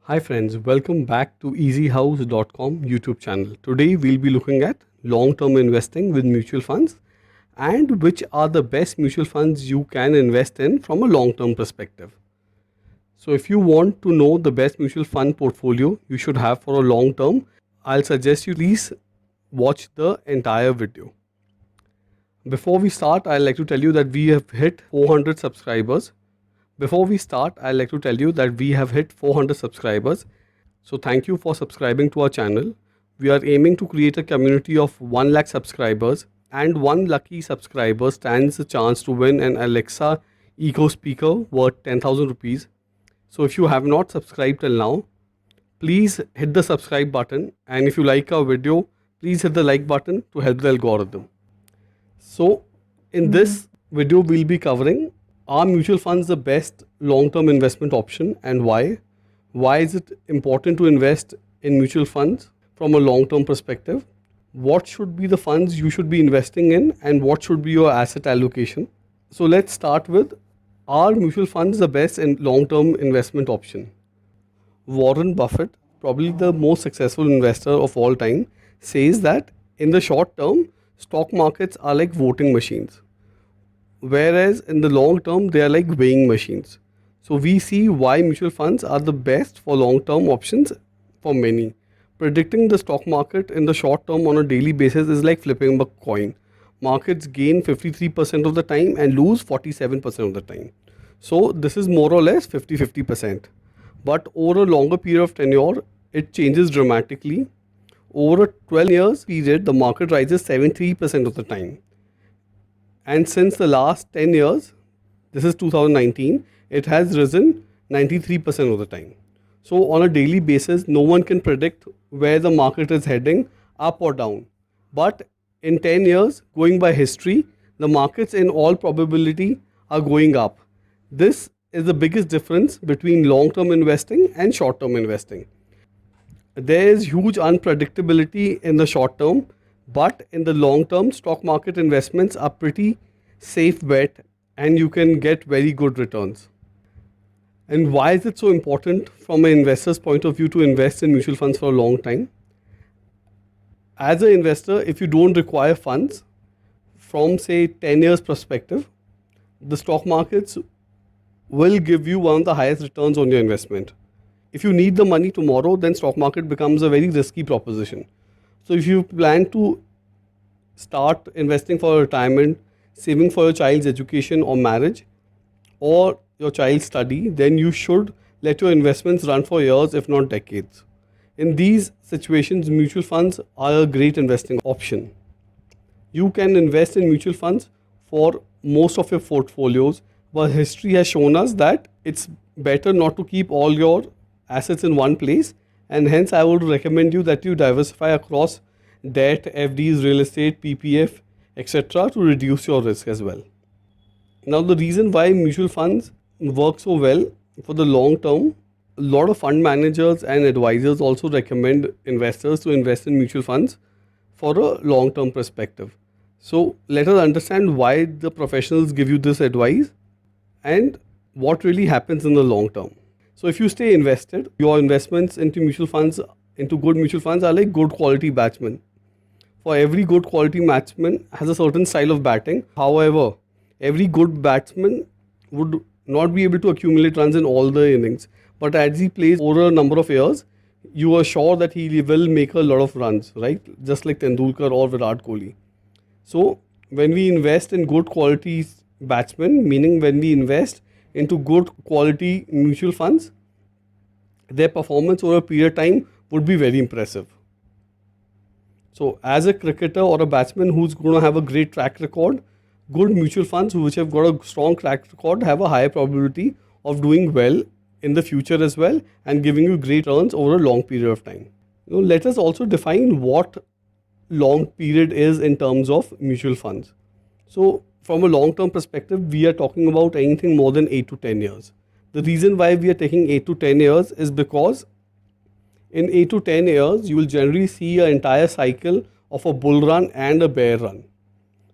Hi friends, welcome back to easyhouse.com YouTube channel. Today we'll be looking at long-term investing with mutual funds and which are the best mutual funds you can invest in from a long-term perspective. So if you want to know the best mutual fund portfolio you should have for a long term, I'll suggest you please watch the entire video. Before we start, I'd like to tell you that we have hit 400 subscribers. Before we start, I'd like to tell you that we have hit 400 subscribers. So thank you for subscribing to our channel. We are aiming to create a community of 1 lakh subscribers, and one lucky subscriber stands a chance to win an Alexa Eco Speaker worth 10,000 rupees. So if you have not subscribed till now, please hit the subscribe button, and if you like our video, please hit the like button to help the algorithm. So in this video, we'll be covering, are mutual funds the best long-term investment option and why? Why is it important to invest in mutual funds from a long-term perspective? What should be the funds you should be investing in and what should be your asset allocation? So let's start with, are mutual funds the best and long-term investment option? Warren Buffett, probably the most successful investor of all time, says that in the short term, stock markets are like voting machines, whereas in the long term, they are like weighing machines. So we see why mutual funds are the best for long term options for many. Predicting the stock market in the short term on a daily basis is like flipping a coin. Markets gain 53% of the time and lose 47% of the time. So this is more or less 50-50%. But over a longer period of tenure, it changes dramatically. Over a 12 years period, the market rises 73% of the time. And since the last 10 years, this is 2019, it has risen 93% of the time. So on a daily basis, no one can predict where the market is heading, up or down. But in 10 years, going by history, the markets in all probability are going up. This is the biggest difference between long-term investing and short-term investing. There is huge unpredictability in the short term, but in the long term, stock market investments are pretty safe bet and you can get very good returns. And why is it so important from an investor's point of view to invest in mutual funds for a long time? As an investor, if you don't require funds from say 10 years perspective, the stock markets will give you one of the highest returns on your investment. If you need the money tomorrow, then stock market becomes a very risky proposition. So if you plan to start investing for retirement, saving for your child's education or marriage, or your child's study, then you should let your investments run for years, if not decades. In these situations, mutual funds are a great investing option. You can invest in mutual funds for most of your portfolios, but history has shown us that it's better not to keep all your assets in one place, and hence I would recommend you that you diversify across debt, FDs, real estate, PPF, etc. to reduce your risk as well. Now the reason why mutual funds work so well for the long term, a lot of fund managers and advisors also recommend investors to invest in mutual funds for a long term perspective. So let us understand why the professionals give you this advice and what really happens in the long term. So if you stay invested, your investments into mutual funds, into good mutual funds are like good quality batsmen. For every good quality batsman has a certain style of batting. However, every good batsman would not be able to accumulate runs in all the innings. But as he plays over a number of years, you are sure that he will make a lot of runs, right? Just like Tendulkar or Virat Kohli. So when we invest in good quality batsmen, meaning when we invest into good quality mutual funds, their performance over a period of time would be very impressive. So as a cricketer or a batsman who's going to have a great track record, good mutual funds which have got a strong track record have a higher probability of doing well in the future as well and giving you great returns over a long period of time. Let us also define what long period is in terms of mutual funds. So from a long-term perspective, we are talking about anything more than 8 to 10 years. The reason why we are taking 8 to 10 years is because in 8 to 10 years, you will generally see an entire cycle of a bull run and a bear run.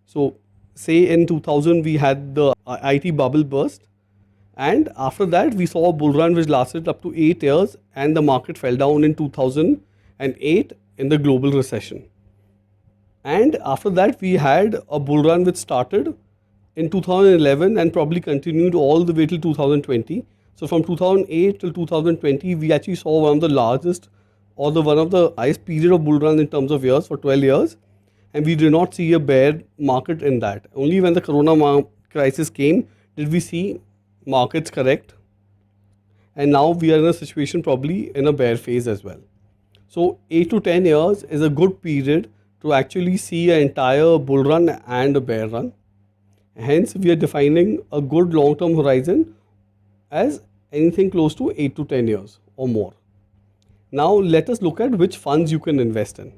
So say in 2000, we had the IT bubble burst And after that, we saw a bull run which lasted up to 8 years, and the market fell down in 2008 in the global recession. And after that, we had a bull run which started in 2011 and probably continued all the way till 2020. So from 2008 till 2020, we actually saw one of the largest or one of the highest period of bull run in terms of years for 12 years. And we did not see a bear market in that. Only when the corona crisis came did we see markets correct. And now we are in a situation probably in a bear phase as well. So 8 to 10 years is a good period to actually see an entire bull run and a bear run. Hence, we are defining a good long-term horizon as anything close to 8 to 10 years or more. Now, let us look at which funds you can invest in.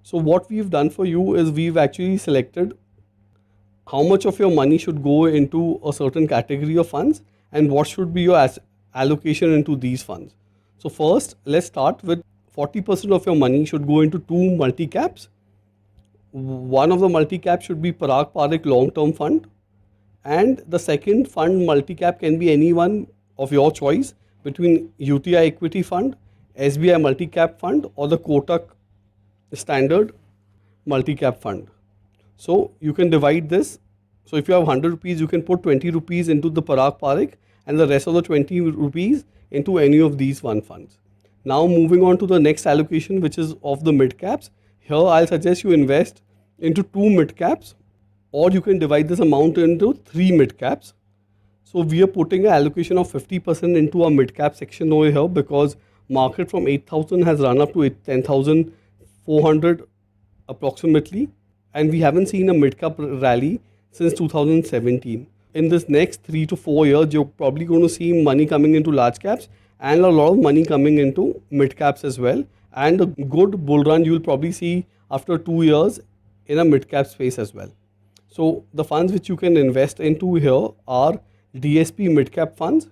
So, what we've done for you is we've actually selected how much of your money should go into a certain category of funds and what should be your allocation into these funds. So, first, let's start with 40% of your money should go into two multi-caps. One of the multi-cap should be Parag Parikh long-term fund, and the second fund multi-cap can be any one of your choice between UTI equity fund, SBI multi-cap fund, or the Kotak standard multi-cap fund. So you can divide this. So if you have 100 rupees, you can put 20 rupees into the Parag Parikh and the rest of the 20 rupees into any of these one funds. Now moving on to the next allocation, which is of the mid caps. Here I'll suggest you invest into two mid caps, or you can divide this amount into three mid caps. So we are putting an allocation of 50% into our mid cap section over here because market from 8,000 has run up to 10,400 approximately, and we haven't seen a mid cap rally since 2017. In this next 3 to 4 years, you're probably going to see money coming into large caps and a lot of money coming into mid caps as well. And a good bull run you'll probably see after 2 years in a mid cap space as well. So the funds which you can invest into here are DSP mid cap funds,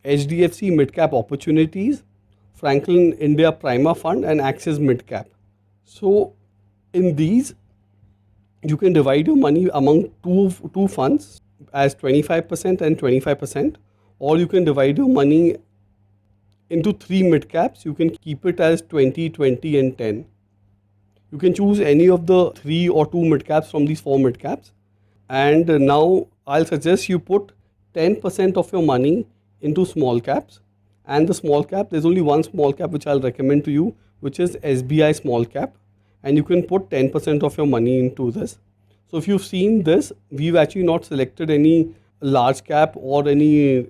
HDFC mid cap opportunities, Franklin India Prima fund, and Axis mid cap. So in these, you can divide your money among two funds as 25% and 25%, or you can divide your money into three mid caps. You can keep it as 20, 20 and 10. You can choose any of the 3 or 2 mid caps from these 4 mid caps. And now I'll suggest you put 10% of your money into small caps. And the small cap, there's only one small cap which I'll recommend to you, which is SBI small cap. And you can put 10% of your money into this. So if you've seen this, we've actually not selected any large cap or any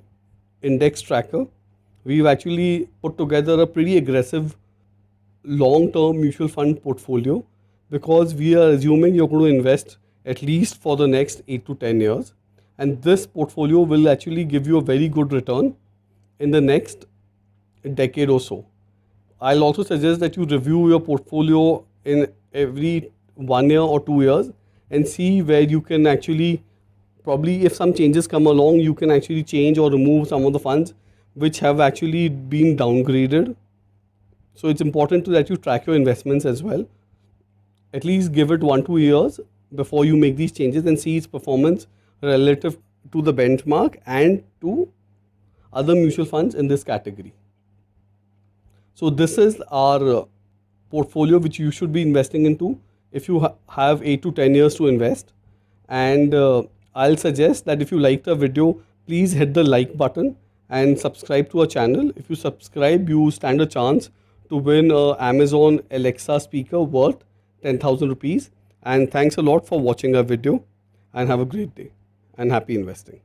index tracker. We've actually put together a pretty aggressive long-term mutual fund portfolio because we are assuming you're going to invest at least for the next 8 to 10 years. And this portfolio will actually give you a very good return in the next decade or so. I'll also suggest that you review your portfolio in every 1 year or 2 years and see where you can actually, probably if some changes come along, you can actually change or remove some of the funds which have actually been downgraded. So it's important that you track your investments as well. At least give it 1-2 years before you make these changes and see its performance relative to the benchmark and to other mutual funds in this category. So this is our portfolio which you should be investing into if you have 8 to 10 years to invest. And I'll suggest that if you liked the video, please hit the like button and subscribe to our channel. If you subscribe, you stand a chance to win an Amazon Alexa speaker worth 10,000 rupees. And thanks a lot for watching our video, and have a great day and happy investing.